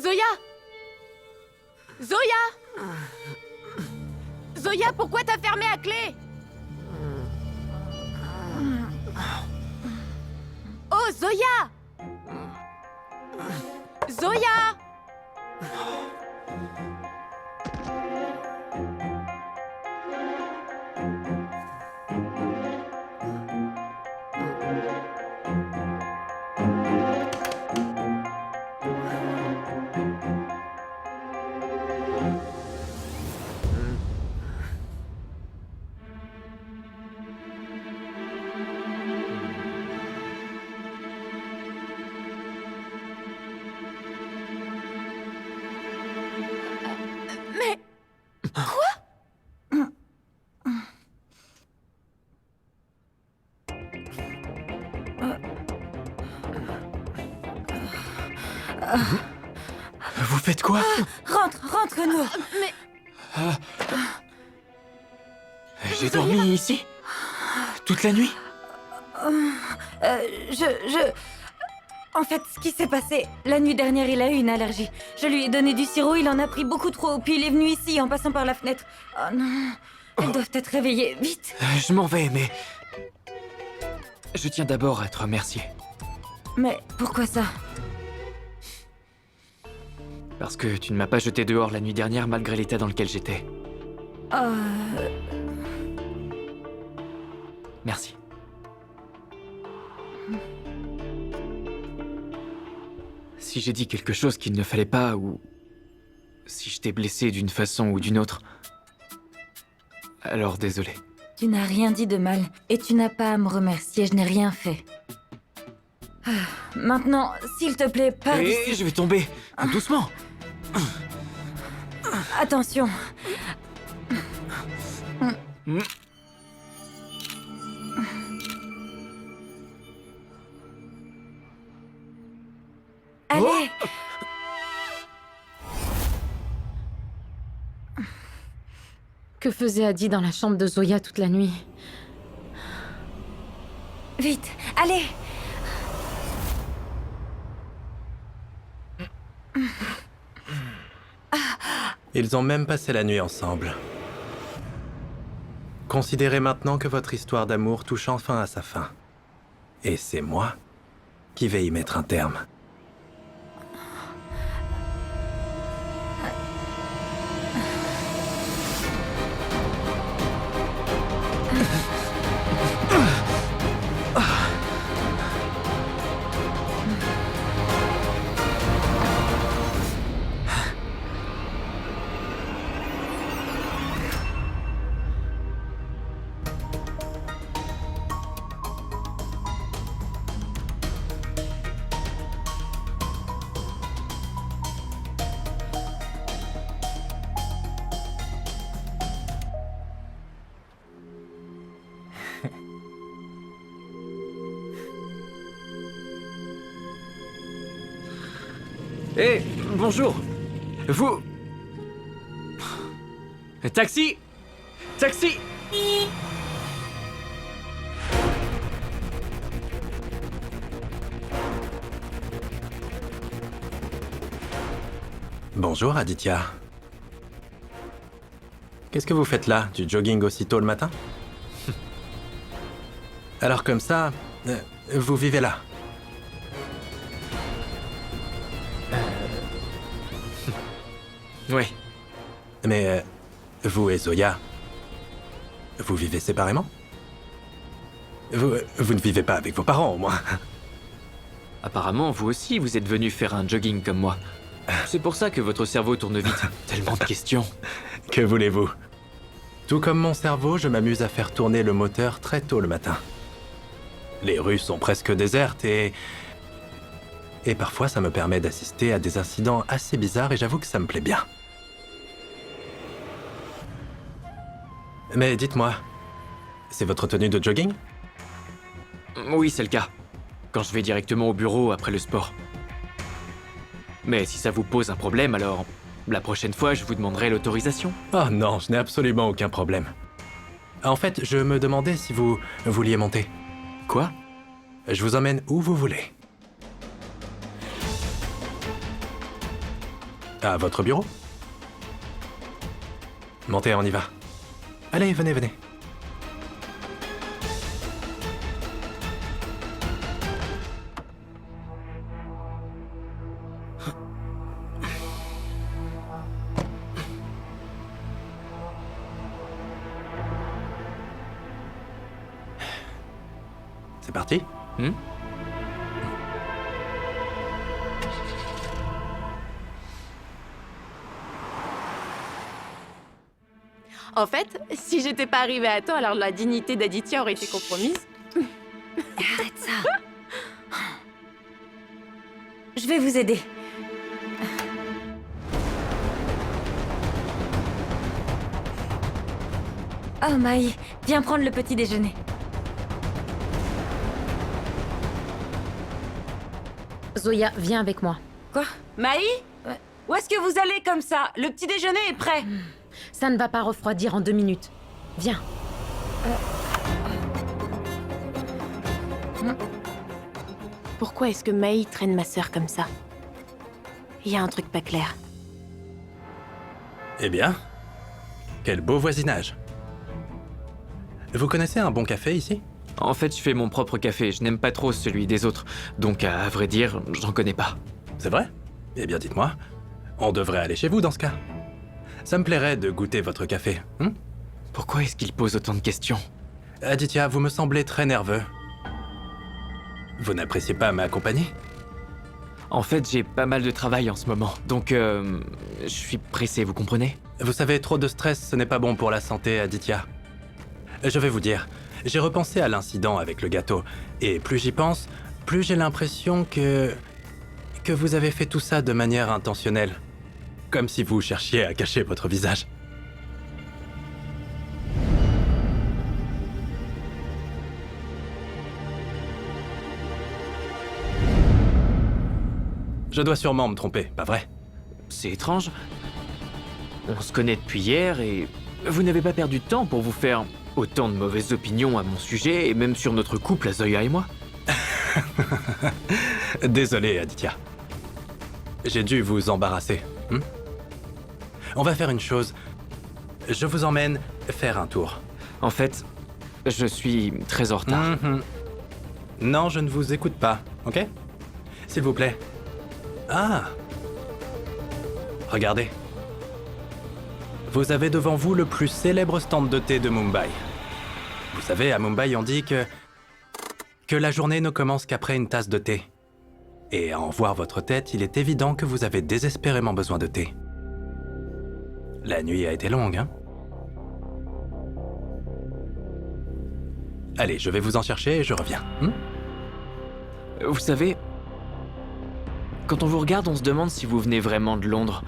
Zoya! Zoya! Zoya, pourquoi t'as fermé à clé? Oh, Zoya! Zoya! Mais... Quoi? Vous faites quoi? Rentre, Nour. Mais... J'ai dormi ici? Toute la nuit? En fait, ce qui s'est passé, la nuit dernière, il a eu une allergie. Je lui ai donné du sirop, il en a pris beaucoup trop, puis il est venu ici en passant par la fenêtre. Oh non, elles doivent être réveillées, vite. Je m'en vais, mais... Je tiens d'abord à te remercier. Mais pourquoi ça? Parce que tu ne m'as pas jeté dehors la nuit dernière malgré l'état dans lequel j'étais. Merci. Si j'ai dit quelque chose qu'il ne fallait pas, ou... si je t'ai blessé d'une façon ou d'une autre... alors désolé. Tu n'as rien dit de mal, et tu n'as pas à me remercier, je n'ai rien fait. Maintenant, s'il te plaît, pas... Hé, je vais tomber. Doucement. Attention. Allez. Que faisait Adi dans la chambre de Zoya toute la nuit? Vite, allez. Ils ont même passé la nuit ensemble. Considérez maintenant que votre histoire d'amour touche enfin à sa fin. Et c'est moi qui vais y mettre un terme. Hé, bonjour. Vous... Taxi! Taxi! Bonjour Aditya. Qu'est-ce que vous faites là? Du jogging aussitôt le matin? Alors comme ça, vous vivez là? Oui. Mais vous et Zoya, vous vivez séparément? Vous ne vivez pas avec vos parents, au moins. Apparemment, vous aussi, vous êtes venu faire un jogging comme moi. C'est pour ça que votre cerveau tourne vite. Tellement de questions. Que voulez-vous? Tout comme mon cerveau, je m'amuse à faire tourner le moteur très tôt le matin. Les rues sont presque désertes et parfois ça me permet d'assister à des incidents assez bizarres et j'avoue que ça me plaît bien. Mais dites-moi, c'est votre tenue de jogging? Oui, c'est le cas. Quand je vais directement au bureau après le sport. Mais si ça vous pose un problème, alors la prochaine fois, je vous demanderai l'autorisation. Oh non, je n'ai absolument aucun problème. En fait, je me demandais si vous vouliez monter. Quoi? Je vous emmène où vous voulez. À votre bureau? Montez, on y va. Allez, venez, venez. C'est parti? En fait, si j'étais pas arrivée à temps, alors la dignité d'Aditya aurait été compromise. Arrête ça. Je vais vous aider. Oh, Mai, viens prendre le petit déjeuner. Zoya, viens avec moi. Quoi? Maï? Où est-ce que vous allez comme ça? Le petit déjeuner est prêt. Ça ne va pas refroidir en 2 minutes. Viens. Pourquoi est-ce que Mai traîne ma sœur comme ça? Il y a un truc pas clair. Eh bien, quel beau voisinage. Vous connaissez un bon café ici? En fait, je fais mon propre café, je n'aime pas trop celui des autres. Donc, à vrai dire, j'en connais pas. C'est vrai? Eh bien, dites-moi, on devrait aller chez vous dans ce cas. Ça me plairait de goûter votre café. Pourquoi est-ce qu'il pose autant de questions? Aditya, vous me semblez très nerveux. Vous n'appréciez pas ma compagnie? En fait, j'ai pas mal de travail en ce moment, donc je suis pressé, vous comprenez? Vous savez, trop de stress, ce n'est pas bon pour la santé, Aditya. Je vais vous dire, j'ai repensé à l'incident avec le gâteau, et plus j'y pense, plus j'ai l'impression que vous avez fait tout ça de manière intentionnelle. Comme si vous cherchiez à cacher votre visage. Je dois sûrement me tromper, pas vrai? C'est étrange. On se connaît depuis hier et vous n'avez pas perdu de temps pour vous faire autant de mauvaises opinions à mon sujet et même sur notre couple à Zoya et moi. Désolé, Aditya. J'ai dû vous embarrasser. On va faire une chose. Je vous emmène faire un tour. En fait, je suis très en retard. Non, je ne vous écoute pas, ok? S'il vous plaît. Ah! Regardez. Vous avez devant vous le plus célèbre stand de thé de Mumbai. Vous savez, à Mumbai, on dit que la journée ne commence qu'après une tasse de thé. Et à en voir votre tête, il est évident que vous avez désespérément besoin de thé. La nuit a été longue, hein? Allez, je vais vous en chercher et je reviens. Vous savez, quand on vous regarde, on se demande si vous venez vraiment de Londres.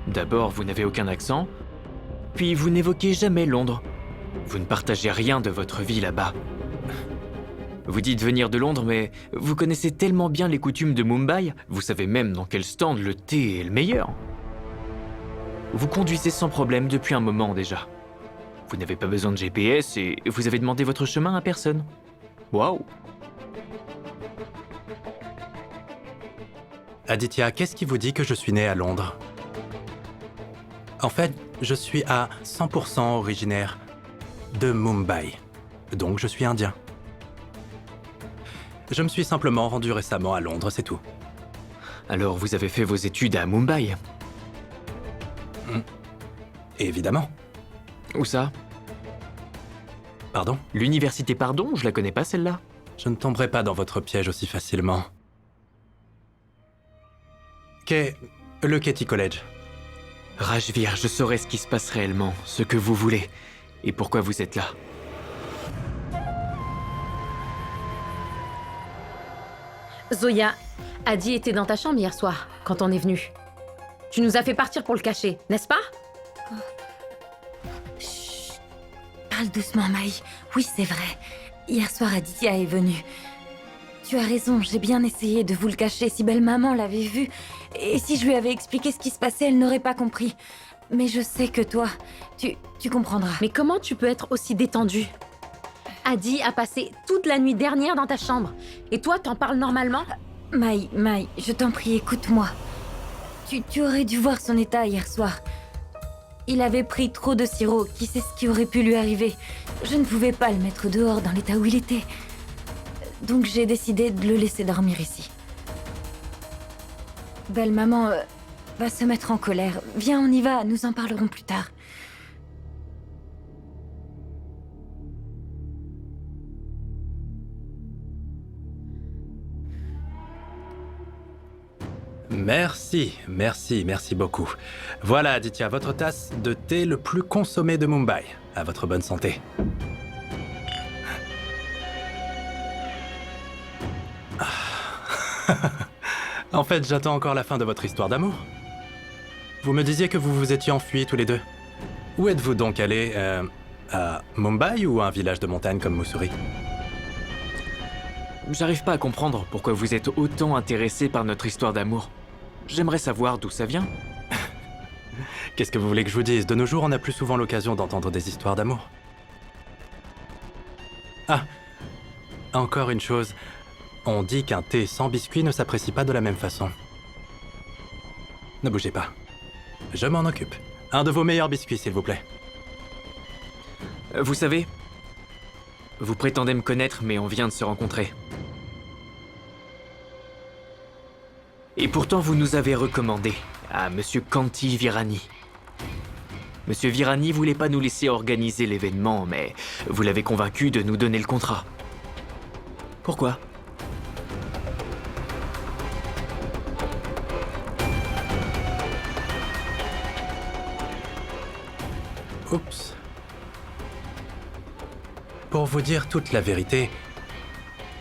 D'abord, vous n'avez aucun accent, puis vous n'évoquez jamais Londres. Vous ne partagez rien de votre vie là-bas. Vous dites venir de Londres, mais vous connaissez tellement bien les coutumes de Mumbai, vous savez même dans quel stand le thé est le meilleur. Vous conduisez sans problème depuis un moment déjà. Vous n'avez pas besoin de GPS et vous avez demandé votre chemin à personne. Waouh! Aditya, qu'est-ce qui vous dit que je suis né à Londres? En fait, je suis à 100% originaire de Mumbai. Donc je suis indien. Je me suis simplement rendu récemment à Londres, c'est tout. Alors vous avez fait vos études à Mumbai? Évidemment. Où ça? Pardon? L'université Pardon? Je la connais pas celle-là. Je ne tomberai pas dans votre piège aussi facilement. Qu'est le Katie College? Rajvir, je saurai ce qui se passe réellement, ce que vous voulez, et pourquoi vous êtes là. Zoya, Adi était dans ta chambre hier soir, quand on est venu. Tu nous as fait partir pour le cacher, n'est-ce pas? Chut. Parle doucement, Mai. Oui, c'est vrai. Hier soir, Aditya est venue. Tu as raison, j'ai bien essayé de vous le cacher. Si belle-maman l'avait vu, et si je lui avais expliqué ce qui se passait, elle n'aurait pas compris. Mais je sais que toi, tu comprendras. Mais comment tu peux être aussi détendue? Adi a passé toute la nuit dernière dans ta chambre. Et toi, t'en parles normalement? Mai, je t'en prie, écoute-moi. Tu aurais dû voir son état hier soir. Il avait pris trop de sirop, qui sait ce qui aurait pu lui arriver. Je ne pouvais pas le mettre dehors dans l'état où il était. Donc j'ai décidé de le laisser dormir ici. Belle maman va se mettre en colère. Viens, on y va, nous en parlerons plus tard. Merci beaucoup. Voilà, Aditya, votre tasse de thé le plus consommé de Mumbai. À votre bonne santé. En fait, j'attends encore la fin de votre histoire d'amour. Vous me disiez que vous vous étiez enfuis tous les deux. Où êtes-vous donc allés à Mumbai ou à un village de montagne comme Mussoorie? J'arrive pas à comprendre pourquoi vous êtes autant intéressé par notre histoire d'amour. J'aimerais savoir d'où ça vient. Qu'est-ce que vous voulez que je vous dise? De nos jours, on a plus souvent l'occasion d'entendre des histoires d'amour. Ah, encore une chose. On dit qu'un thé sans biscuit ne s'apprécie pas de la même façon. Ne bougez pas. Je m'en occupe. Un de vos meilleurs biscuits, s'il vous plaît. Vous savez, vous prétendez me connaître, mais on vient de se rencontrer. Et pourtant, vous nous avez recommandé à Monsieur Kanti Virani. Monsieur Virani voulait pas nous laisser organiser l'événement, mais vous l'avez convaincu de nous donner le contrat. Pourquoi ? Oups. Pour vous dire toute la vérité,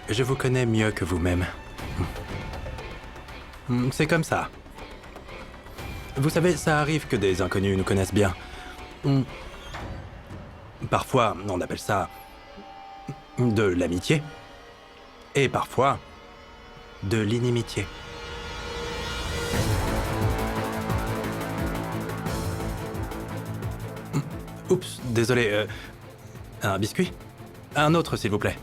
je vous connais mieux que vous-même. C'est comme ça. Vous savez, ça arrive que des inconnus nous connaissent bien. Parfois, on appelle ça de l'amitié. Et parfois, de l'inimitié. Oups, désolé. Un biscuit? Un autre, s'il vous plaît.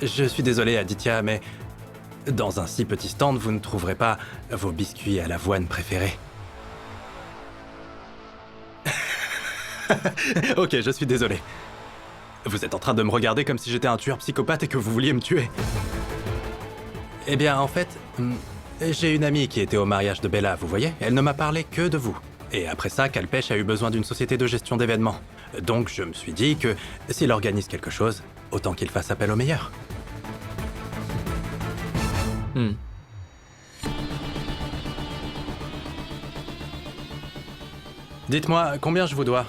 Je suis désolé, Aditya, mais dans un si petit stand, vous ne trouverez pas vos biscuits à l'avoine préférés. Ok, je suis désolé. Vous êtes en train de me regarder comme si j'étais un tueur psychopathe et que vous vouliez me tuer. Eh bien, en fait, j'ai une amie qui était au mariage de Bella, vous voyez? Elle ne m'a parlé que de vous. Et après ça, Kalpesh a eu besoin d'une société de gestion d'événements. Donc je me suis dit que s'il organise quelque chose, autant qu'il fasse appel au meilleur. Dites-moi, combien je vous dois?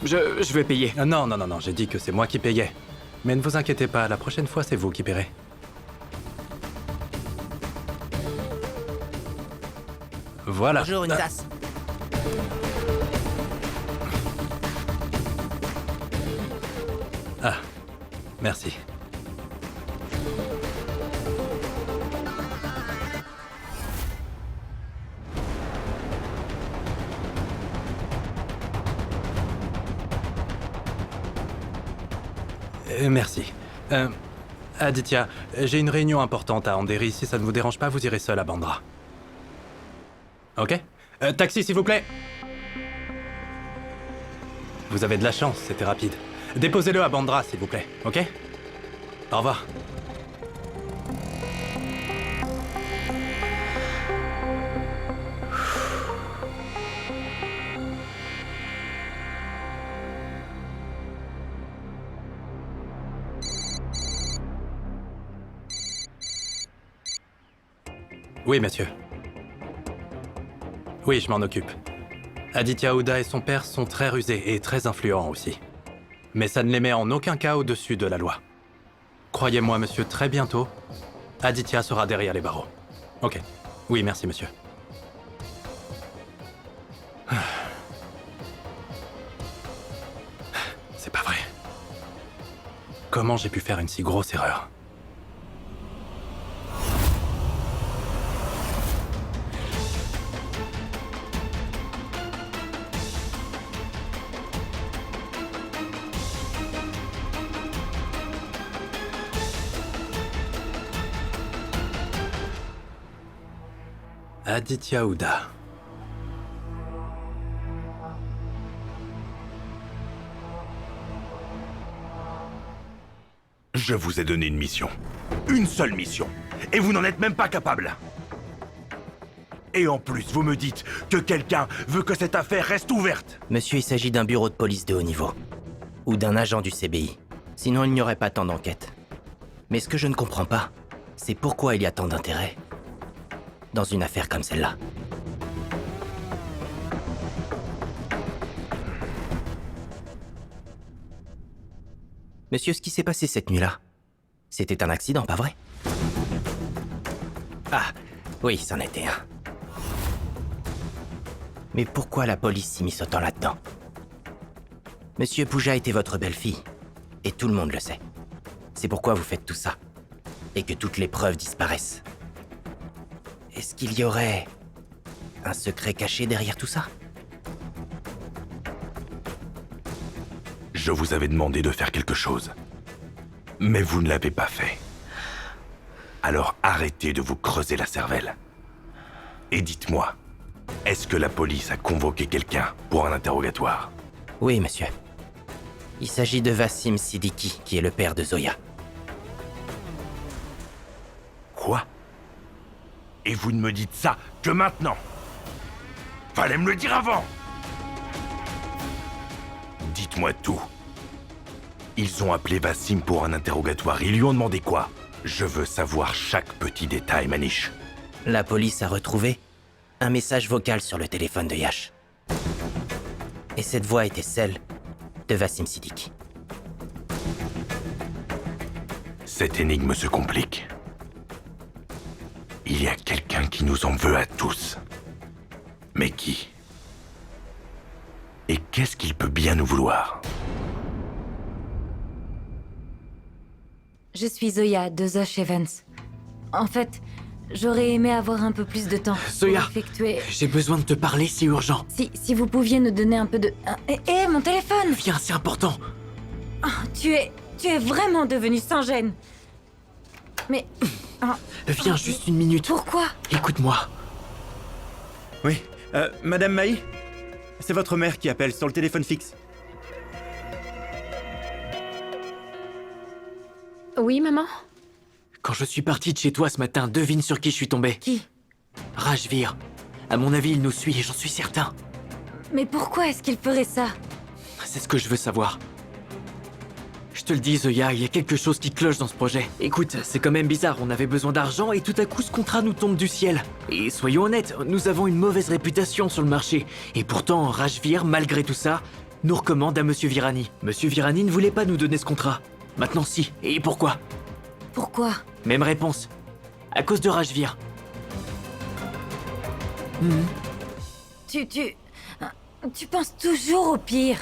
Je vais payer. Non, j'ai dit que c'est moi qui payais. Mais ne vous inquiétez pas, la prochaine fois, c'est vous qui paierez. Voilà. Bonjour, une tasse. Ah, merci. Merci. Aditya, j'ai une réunion importante à Andheri. Si ça ne vous dérange pas, vous irez seul à Bandra. Ok? Taxi, s'il vous plaît! Vous avez de la chance, c'était rapide. Déposez-le à Bandra, s'il vous plaît, ok? Au revoir. Oui, monsieur. Oui, je m'en occupe. Aditya Hooda et son père sont très rusés et très influents aussi. Mais ça ne les met en aucun cas au-dessus de la loi. Croyez-moi, monsieur, très bientôt, Aditya sera derrière les barreaux. Ok. Oui, merci, monsieur. C'est pas vrai. Comment j'ai pu faire une si grosse erreur? Aditya Ouda. Je vous ai donné une mission. Une seule mission. Et vous n'en êtes même pas capable. Et en plus, vous me dites que quelqu'un veut que cette affaire reste ouverte. Monsieur, il s'agit d'un bureau de police de haut niveau. Ou d'un agent du CBI. Sinon, il n'y aurait pas tant d'enquêtes. Mais ce que je ne comprends pas, c'est pourquoi il y a tant d'intérêt dans une affaire comme celle-là. Monsieur, ce qui s'est passé cette nuit-là, c'était un accident, pas vrai? Ah, oui, c'en était un. Mais pourquoi la police s'y mit autant là-dedans? Monsieur Pooja était votre belle-fille, et tout le monde le sait. C'est pourquoi vous faites tout ça, et que toutes les preuves disparaissent. Est-ce qu'il y aurait un secret caché derrière tout ça? Je vous avais demandé de faire quelque chose. Mais vous ne l'avez pas fait. Alors arrêtez de vous creuser la cervelle. Et dites-moi, est-ce que la police a convoqué quelqu'un pour un interrogatoire? Oui, monsieur. Il s'agit de Wassim Siddiqui, qui est le père de Zoya. Quoi? Et vous ne me dites ça que maintenant? Fallait me le dire avant! Dites-moi tout. Ils ont appelé Wassim pour un interrogatoire. Ils lui ont demandé quoi? Je veux savoir chaque petit détail, Manish. La police a retrouvé un message vocal sur le téléphone de Yash. Et cette voix était celle de Wassim Siddiqui. Cette énigme se complique. Il y a quelqu'un qui nous en veut à tous. Mais qui? Et qu'est-ce qu'il peut bien nous vouloir? Je suis Zoya, de Zosh Evans. En fait, j'aurais aimé avoir un peu plus de temps Zoya, pour effectuer... j'ai besoin de te parler, c'est urgent. Si vous pouviez nous donner un peu de... mon téléphone! Viens, c'est important. Tu es vraiment devenu sans gêne. Mais... Viens, juste une minute. Pourquoi? Écoute-moi. Oui, Madame Maï? C'est votre mère qui appelle sur le téléphone fixe. Oui, maman? Quand je suis parti de chez toi ce matin, devine sur qui je suis tombé. Qui? Rajvir. À mon avis, il nous suit, j'en suis certain. Mais pourquoi est-ce qu'il ferait ça? C'est ce que je veux savoir. Je te le dis, Zoya, il y a quelque chose qui cloche dans ce projet. Écoute, c'est quand même bizarre, on avait besoin d'argent et tout à coup ce contrat nous tombe du ciel. Et soyons honnêtes, nous avons une mauvaise réputation sur le marché. Et pourtant, Rajvir, malgré tout ça, nous recommande à Monsieur Virani. Monsieur Virani ne voulait pas nous donner ce contrat. Maintenant si. Et pourquoi? Pourquoi? Même réponse. À cause de Rajvir. Tu penses toujours au pire.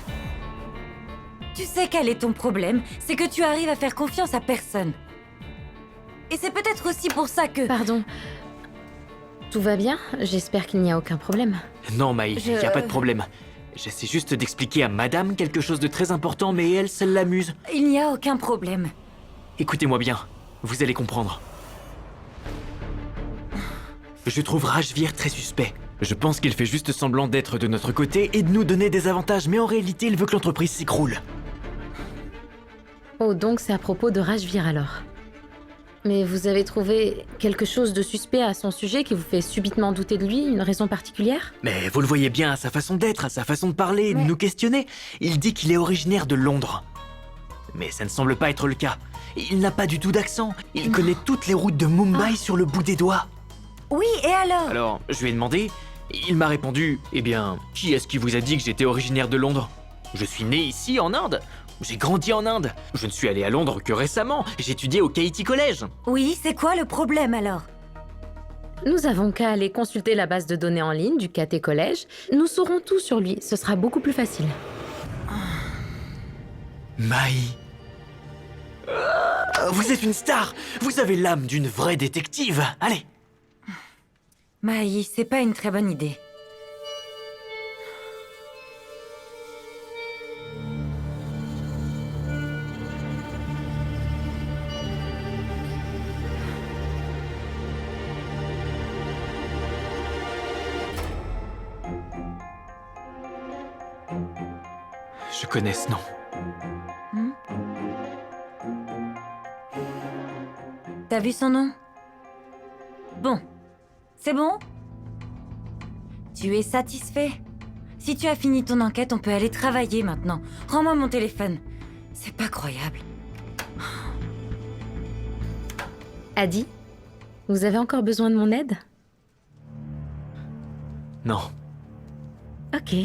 Tu sais quel est ton problème? C'est que tu arrives à faire confiance à personne. Et c'est peut-être aussi pour ça que... Pardon. Tout va bien? J'espère qu'il n'y a aucun problème. Non, Maï, y a pas de problème. J'essaie juste d'expliquer à madame quelque chose de très important, mais elle, ça l'amuse. Il n'y a aucun problème. Écoutez-moi bien, vous allez comprendre. Je trouve Rajvir très suspect. Je pense qu'il fait juste semblant d'être de notre côté et de nous donner des avantages, mais en réalité, il veut que l'entreprise s'écroule. Oh, donc c'est à propos de Rajvir alors. Mais vous avez trouvé quelque chose de suspect à son sujet qui vous fait subitement douter de lui, une raison particulière? Mais vous le voyez bien à sa façon d'être, à sa façon de parler, de nous questionner. Il dit qu'il est originaire de Londres. Mais ça ne semble pas être le cas. Il n'a pas du tout d'accent. Il connaît toutes les routes de Mumbai sur le bout des doigts. Oui, et alors? Alors, je lui ai demandé. Il m'a répondu, eh bien, qui est-ce qui vous a dit que j'étais originaire de Londres? Je suis né ici, en Inde. J'ai grandi en Inde. Je ne suis allé à Londres que récemment. J'ai étudié au Kaiti College. Oui, c'est quoi le problème alors? Nous avons qu'à aller consulter la base de données en ligne du KT Collège. Nous saurons tout sur lui, ce sera beaucoup plus facile. Maï. Vous êtes une star. Vous avez l'âme d'une vraie détective. Allez. Maï, c'est pas une très bonne idée. Je connais ce nom. T'as vu son nom? Bon. C'est bon? Tu es satisfait? Si tu as fini ton enquête, on peut aller travailler maintenant. Rends-moi mon téléphone. C'est pas croyable. Adi, vous avez encore besoin de mon aide? Non. Ok.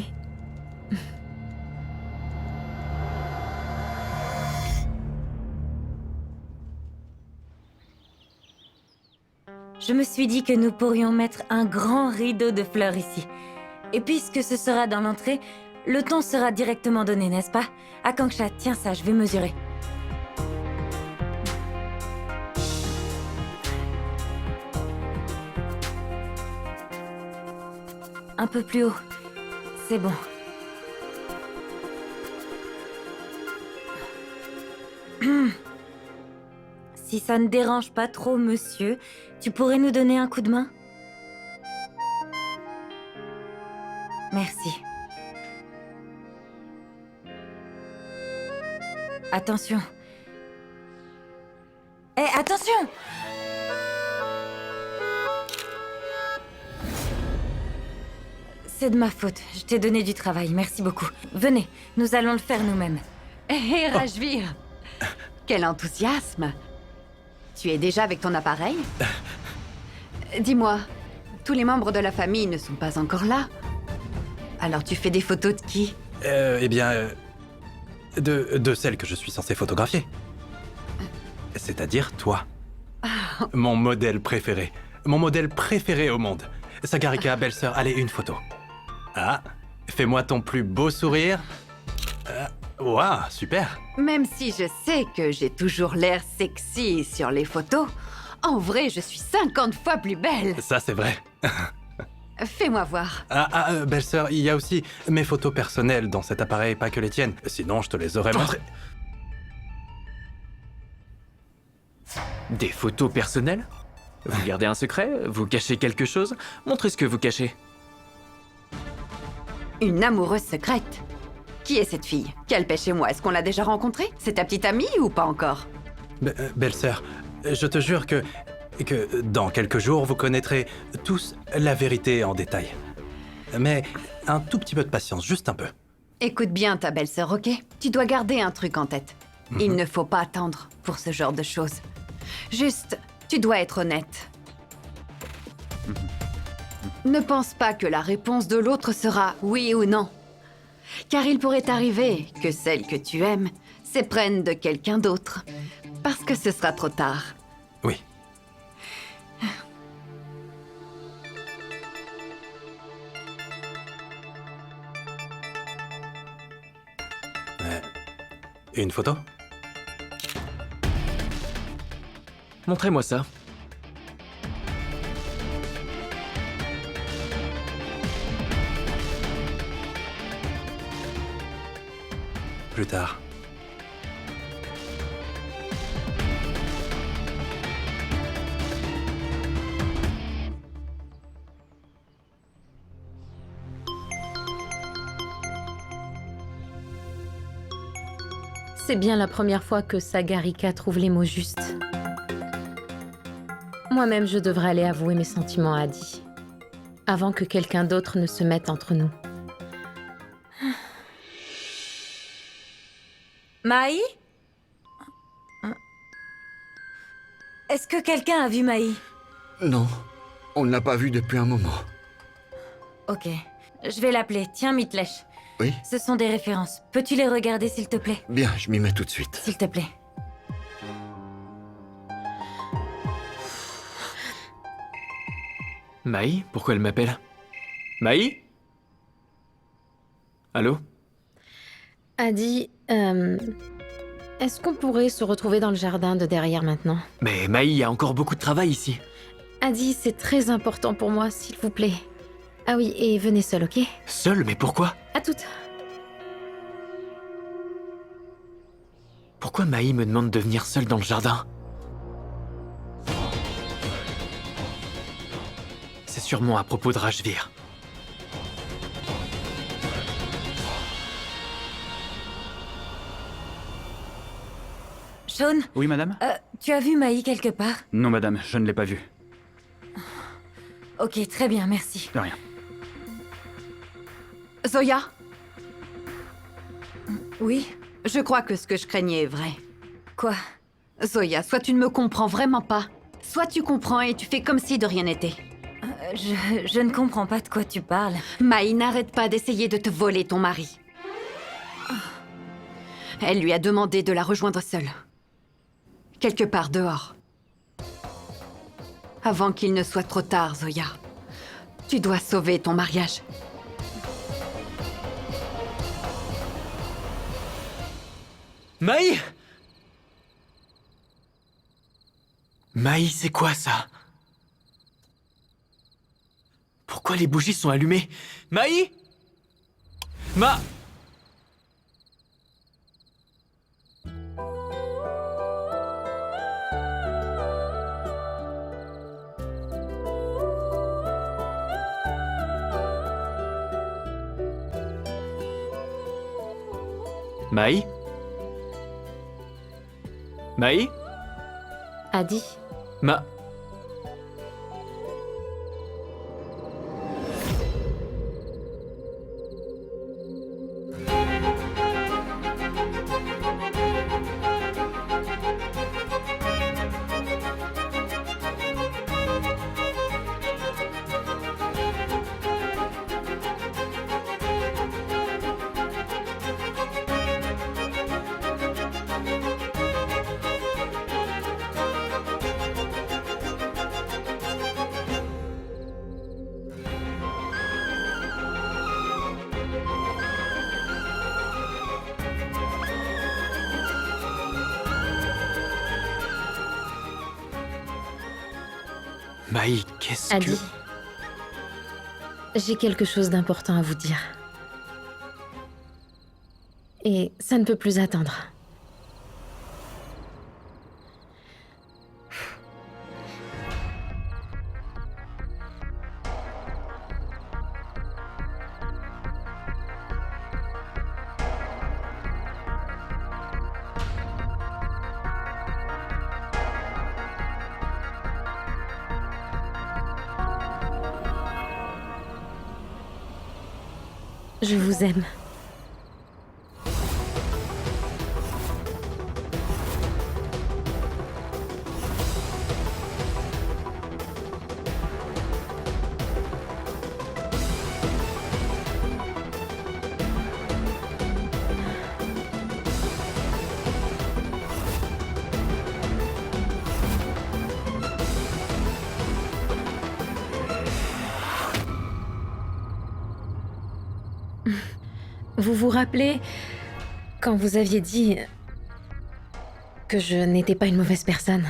Je me suis dit que nous pourrions mettre un grand rideau de fleurs ici. Et puisque ce sera dans l'entrée, le ton sera directement donné, n'est-ce pas? Akanksha, tiens ça, je vais mesurer. Un peu plus haut. C'est bon. Si ça ne dérange pas trop, monsieur, tu pourrais nous donner un coup de main? Merci. Attention. Hé, attention! C'est de ma faute. Je t'ai donné du travail. Merci beaucoup. Venez, nous allons le faire nous-mêmes. Hé, Rajvir! Quel enthousiasme! Tu es déjà avec ton appareil? Dis-moi, tous les membres de la famille ne sont pas encore là. Alors tu fais des photos de qui? De celle que je suis censé photographier. C'est-à-dire toi. Mon modèle préféré. Mon modèle préféré au monde. Sagarika, belle-sœur, allez, une photo. Ah, fais-moi ton plus beau sourire. Waouh, super. Même si je sais que j'ai toujours l'air sexy sur les photos, en vrai, je suis 50 fois plus belle. Ça, c'est vrai. Fais-moi voir. Belle-sœur, il y a aussi mes photos personnelles dans cet appareil, pas que les tiennes. Sinon, je te les aurais montrées. Des photos personnelles? Vous gardez un secret? Vous cachez quelque chose? Montrez ce que vous cachez. Une amoureuse secrète. Qui est cette fille? Qu'elle paie chez moi? Est-ce qu'on l'a déjà rencontrée? C'est ta petite amie ou pas encore? Belle-sœur, je te jure que dans quelques jours, vous connaîtrez tous la vérité en détail. Mais un tout petit peu de patience, juste un peu. Écoute bien ta belle-sœur, ok? Tu dois garder un truc en tête. Il ne faut pas attendre pour ce genre de choses. Juste, tu dois être honnête. Ne pense pas que la réponse de l'autre sera oui ou non. Car il pourrait arriver que celle que tu aimes s'éprenne de quelqu'un d'autre. Parce que ce sera trop tard. Oui. Une photo? Montrez-moi ça. Plus tard. C'est bien la première fois que Sagarika trouve les mots justes. Moi-même, je devrais aller avouer mes sentiments à Adi, avant que quelqu'un d'autre ne se mette entre nous. Maï? Est-ce que quelqu'un a vu Maï? Non, on ne l'a pas vue depuis un moment. Ok, je vais l'appeler. Tiens, Mitlesh. Oui? Ce sont des références. Peux-tu les regarder, s'il te plaît? Bien, je m'y mets tout de suite. S'il te plaît. Maï? Pourquoi elle m'appelle? Maï? Allô? Adi, est-ce qu'on pourrait se retrouver dans le jardin de derrière maintenant? Mais Maï, il y a encore beaucoup de travail ici. Adi, c'est très important pour moi, s'il vous plaît. Ah oui, et venez seul, ok? Seul? Mais pourquoi? À toutes. Pourquoi Maï me demande de venir seule dans le jardin? C'est sûrement à propos de Rajvir. Sean, Oui, madame? tu as vu Maï quelque part? Non, madame, je ne l'ai pas vue. Ok, très bien, merci. De rien. Zoya, Oui? je crois que ce que je craignais est vrai. Quoi? Zoya, soit tu ne me comprends vraiment pas, soit tu comprends et tu fais comme si de rien n'était. Je ne comprends pas de quoi tu parles. Maï n'arrête pas d'essayer de te voler ton mari. Elle lui a demandé de la rejoindre seule. Quelque part dehors. Avant qu'il ne soit trop tard, Zoya. Tu dois sauver ton mariage. Maï! Maï, c'est quoi ça? Pourquoi les bougies sont allumées? Maï! Maï? Maï? Adi, Ma... Maï, qu'est-ce Adi, que... j'ai quelque chose d'important à vous dire. Et ça ne peut plus attendre. Je vous aime. Vous vous rappelez quand vous aviez dit que je n'étais pas une mauvaise personne?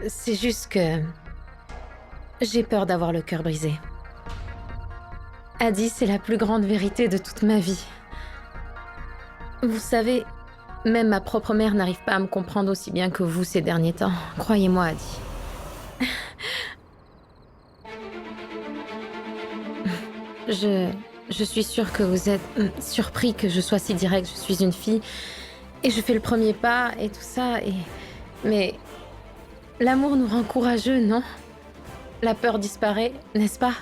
C'est juste que j'ai peur d'avoir le cœur brisé. Adi, c'est la plus grande vérité de toute ma vie. Vous savez, même ma propre mère n'arrive pas à me comprendre aussi bien que vous ces derniers temps. Croyez-moi, Adi. Je suis sûre que vous êtes surpris que je sois si directe. Je suis une fille et je fais le premier pas et tout ça. Mais l'amour nous rend courageux, non? La peur disparaît, n'est-ce pas?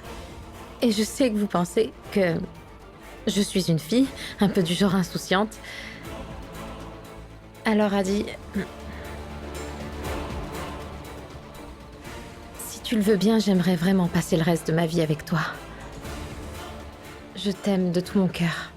Et je sais que vous pensez que je suis une fille, un peu du genre insouciante. Alors Adi, si tu le veux bien, j'aimerais vraiment passer le reste de ma vie avec toi. Je t'aime de tout mon cœur.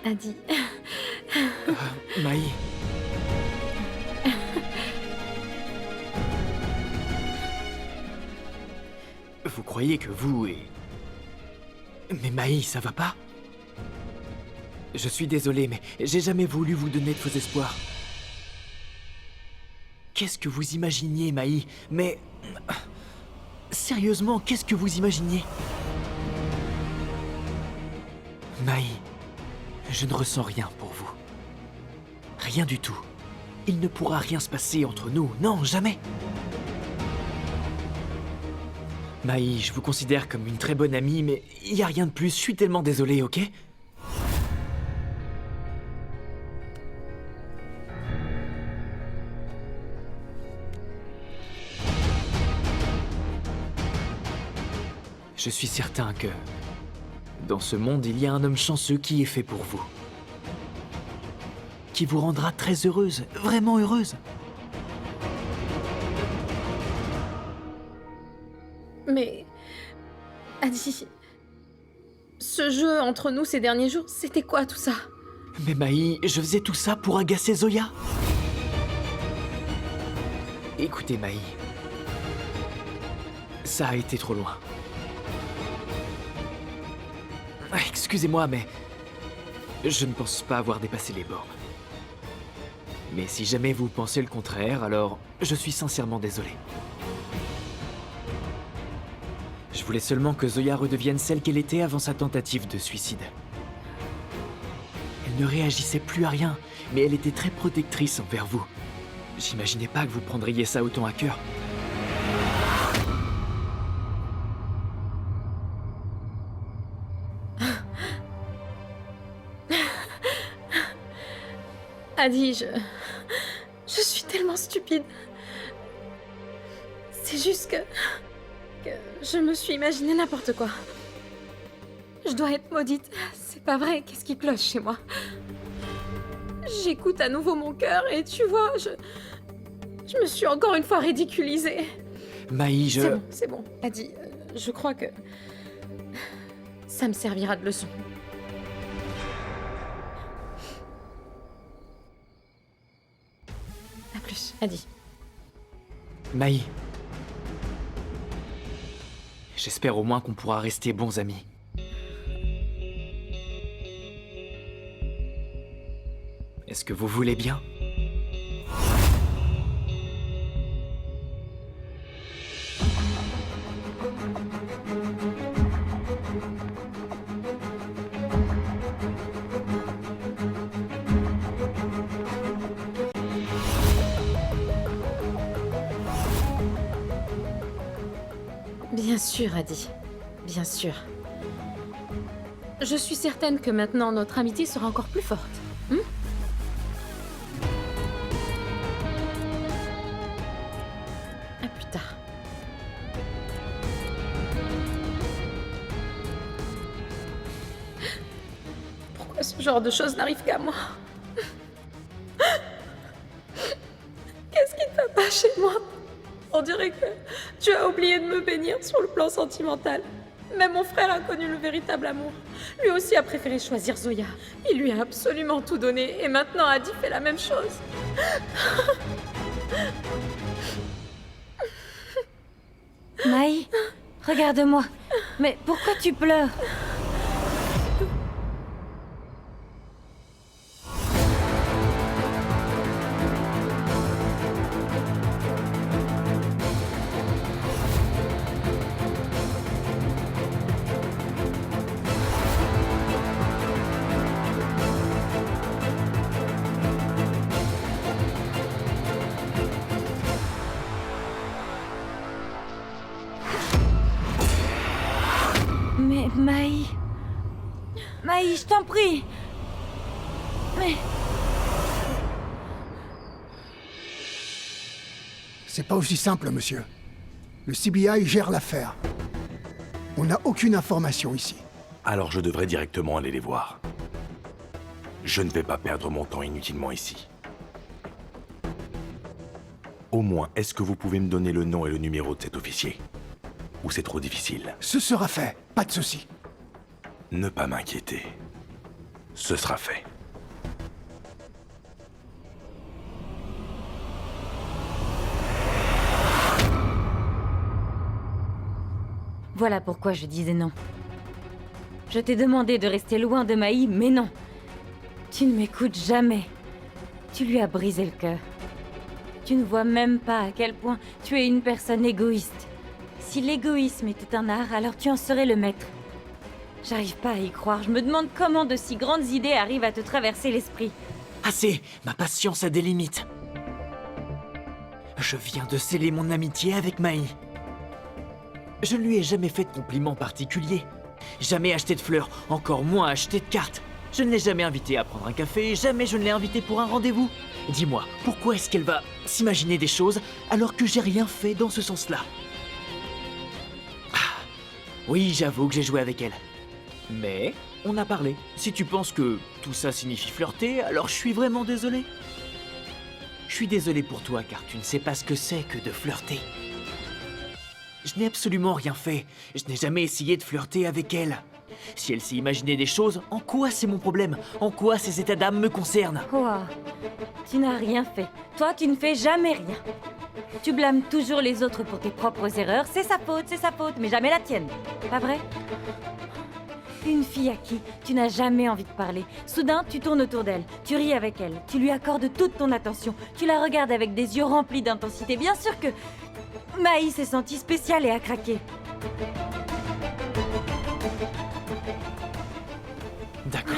Adi. Maï. Vous croyez que vous et... Mais Maï, ça va pas? Je suis désolé, mais j'ai jamais voulu vous donner de faux espoirs. Qu'est-ce que vous imaginiez, Maï? Mais... Sérieusement, qu'est-ce que vous imaginiez? Maï, je ne ressens rien pour vous. Rien du tout. Il ne pourra rien se passer entre nous, non, jamais. Maï, je vous considère comme une très bonne amie, mais il n'y a rien de plus, je suis tellement désolé, ok? Je suis certain que... dans ce monde, il y a un homme chanceux qui est fait pour vous. Qui vous rendra très heureuse, vraiment heureuse. Mais... Adi... Ce jeu entre nous ces derniers jours, c'était quoi tout ça? Mais Maï, je faisais tout ça pour agacer Zoya. Écoutez Maï, ça a été trop loin. Excusez-moi, mais je ne pense pas avoir dépassé les bornes. Mais si jamais vous pensez le contraire, alors je suis sincèrement désolé. Je voulais seulement que Zoya redevienne celle qu'elle était avant sa tentative de suicide. Elle ne réagissait plus à rien, mais elle était très protectrice envers vous. J'imaginais pas que vous prendriez ça autant à cœur. Adi, je suis tellement stupide. C'est juste que je me suis imaginé n'importe quoi. Je dois être maudite. C'est pas vrai, qu'est-ce qui cloche chez moi? J'écoute à nouveau mon cœur et tu vois, je me suis encore une fois ridiculisée. Maï, C'est bon, Adi, je crois que ça me servira de leçon. À plus, Adi. Maï. J'espère au moins qu'on pourra rester bons amis. Est-ce que vous voulez bien? Bien sûr, Adi. Bien sûr. Je suis certaine que maintenant notre amitié sera encore plus forte. À plus tard. Pourquoi ce genre de choses n'arrive qu'à moi? Qu'est-ce qui ne va pas chez moi? On dirait que tu as oublié de me bénir sur le plan sentimental. Même mon frère a connu le véritable amour. Lui aussi a préféré choisir Zoya. Il lui a absolument tout donné et maintenant Adi fait la même chose. Maï, regarde-moi. Mais pourquoi tu pleures? Mais Maï... Maï, je t'en prie. Mais... C'est pas aussi simple, monsieur. Le CBI gère l'affaire. On n'a aucune information ici. Alors je devrais directement aller les voir. Je ne vais pas perdre mon temps inutilement ici. Au moins, est-ce que vous pouvez me donner le nom et le numéro de cet officier? Ou c'est trop difficile? Ce sera fait, pas de souci. Ne pas m'inquiéter. Ce sera fait. Voilà pourquoi je disais non. Je t'ai demandé de rester loin de Maï, mais non. Tu ne m'écoutes jamais. Tu lui as brisé le cœur. Tu ne vois même pas à quel point tu es une personne égoïste. Si l'égoïsme était un art, alors tu en serais le maître. J'arrive pas à y croire. Je me demande comment de si grandes idées arrivent à te traverser l'esprit. Assez! Ma patience a des limites. Je viens de sceller mon amitié avec Mai. Je ne lui ai jamais fait de compliments particuliers. Jamais acheté de fleurs, encore moins acheté de cartes. Je ne l'ai jamais invitée à prendre un café, jamais je ne l'ai invitée pour un rendez-vous. Dis-moi, pourquoi est-ce qu'elle va s'imaginer des choses alors que j'ai rien fait dans ce sens-là? Ah, oui, j'avoue que j'ai joué avec elle. Mais on a parlé. Si tu penses que tout ça signifie flirter, alors je suis vraiment désolé. Je suis désolé pour toi car tu ne sais pas ce que c'est que de flirter. Je n'ai absolument rien fait. Je n'ai jamais essayé de flirter avec elle. Si elle s'est imaginé des choses, en quoi c'est mon problème? En quoi ces états d'âme me concernent? Quoi? Tu n'as rien fait. Toi, tu ne fais jamais rien. Tu blâmes toujours les autres pour tes propres erreurs. C'est sa faute, mais jamais la tienne. Pas vrai? Une fille à qui tu n'as jamais envie de parler. Soudain, tu tournes autour d'elle, tu ris avec elle, tu lui accordes toute ton attention, tu la regardes avec des yeux remplis d'intensité. Bien sûr que Mai s'est sentie spéciale et a craqué. D'accord.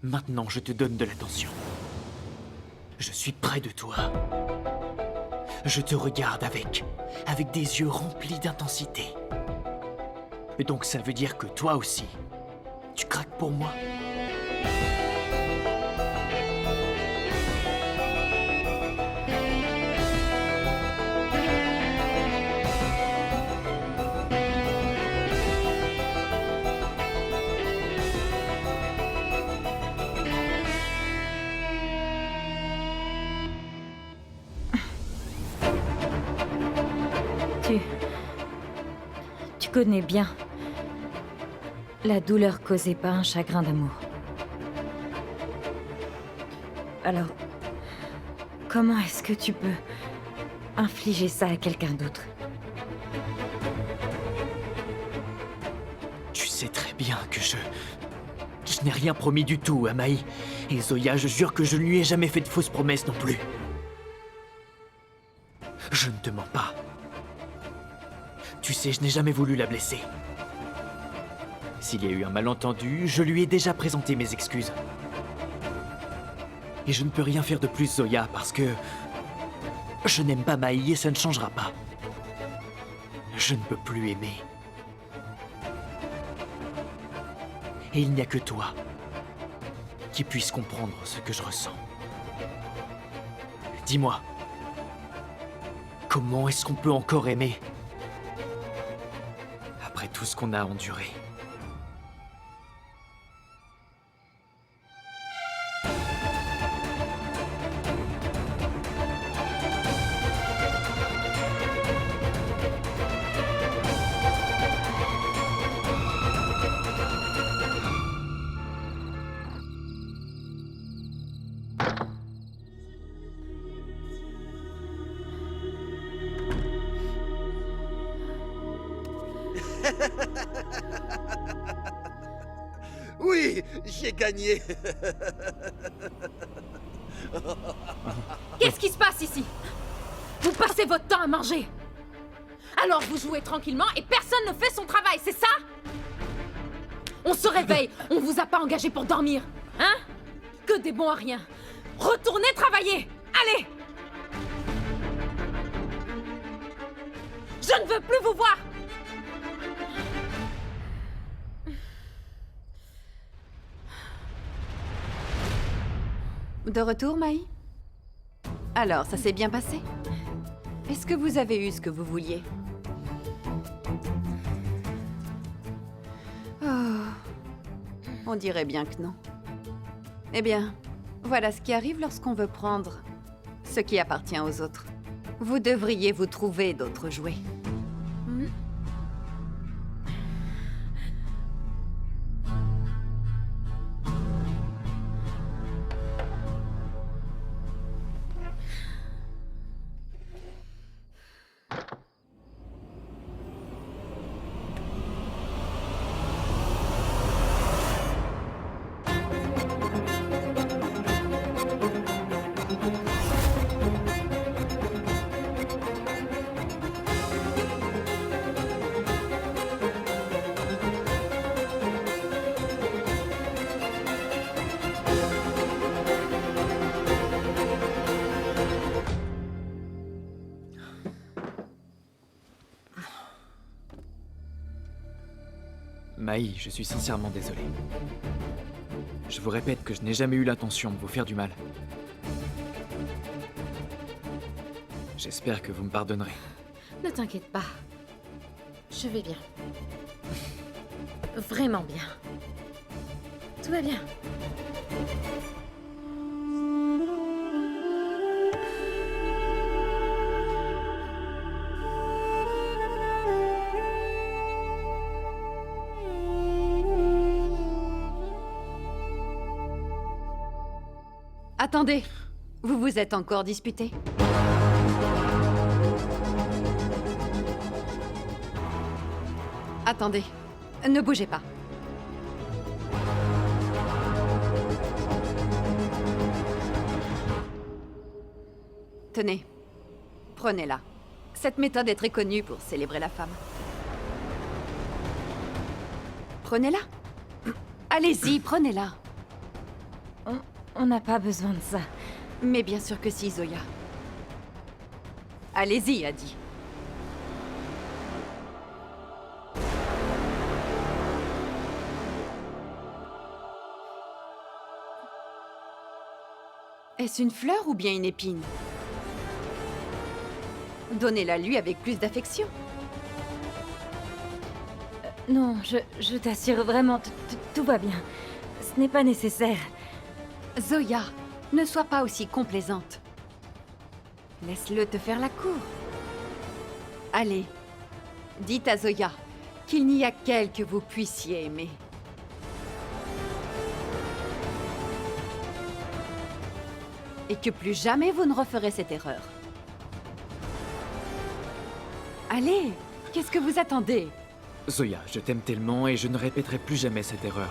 Maintenant, je te donne de l'attention. Je suis près de toi. Je te regarde avec des yeux remplis d'intensité. Et donc ça veut dire que toi aussi, tu craques pour moi. Tu connais bien la douleur causée par un chagrin d'amour. Alors, comment est-ce que tu peux infliger ça à quelqu'un d'autre? Tu sais très bien que je n'ai rien promis du tout à Mai. Et Zoya, je jure que je ne lui ai jamais fait de fausses promesses non plus. Je ne te mens pas. Tu sais, je n'ai jamais voulu la blesser. S'il y a eu un malentendu, je lui ai déjà présenté mes excuses. Et je ne peux rien faire de plus, Zoya, parce que je n'aime pas Mai et ça ne changera pas. Je ne peux plus aimer. Et il n'y a que toi qui puisse comprendre ce que je ressens. Dis-moi, comment est-ce qu'on peut encore aimer après tout ce qu'on a enduré? Oui, j'ai gagné. Qu'est-ce qui se passe ici? Vous passez votre temps à manger. Alors vous jouez tranquillement et personne ne fait son travail, c'est ça? On se réveille, on vous a pas engagé pour dormir, hein? Que des bons à rien. Retournez travailler. Allez! Je ne veux plus vous voir. De retour, Mai? Alors, ça s'est bien passé? Est-ce que vous avez eu ce que vous vouliez? Oh, on dirait bien que non. Eh bien, voilà ce qui arrive lorsqu'on veut prendre ce qui appartient aux autres. Vous devriez vous trouver d'autres jouets. Maï, je suis sincèrement désolé. Je vous répète que je n'ai jamais eu l'intention de vous faire du mal. J'espère que vous me pardonnerez. Ne t'inquiète pas. Je vais bien. Vraiment bien. Tout va bien. Attendez, vous vous êtes encore disputé? Attendez, ne bougez pas. Tenez, prenez-la. Cette méthode est très connue pour célébrer la femme. Prenez-la. Allez-y, prenez-la. On n'a pas besoin de ça. Mais bien sûr que si, Zoya. Allez-y, Adi. Est-ce une fleur ou bien une épine? Donnez-la lui avec plus d'affection. Non, je t'assure vraiment, tout va bien. Ce n'est pas nécessaire. Zoya, ne sois pas aussi complaisante. Laisse-le te faire la cour. Allez, dites à Zoya qu'il n'y a qu'elle que vous puissiez aimer. Et que plus jamais vous ne referez cette erreur. Allez, qu'est-ce que vous attendez? Zoya, je t'aime tellement et je ne répéterai plus jamais cette erreur.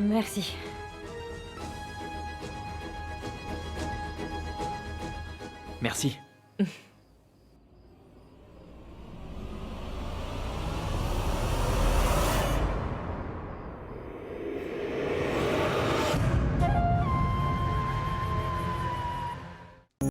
Merci. Merci.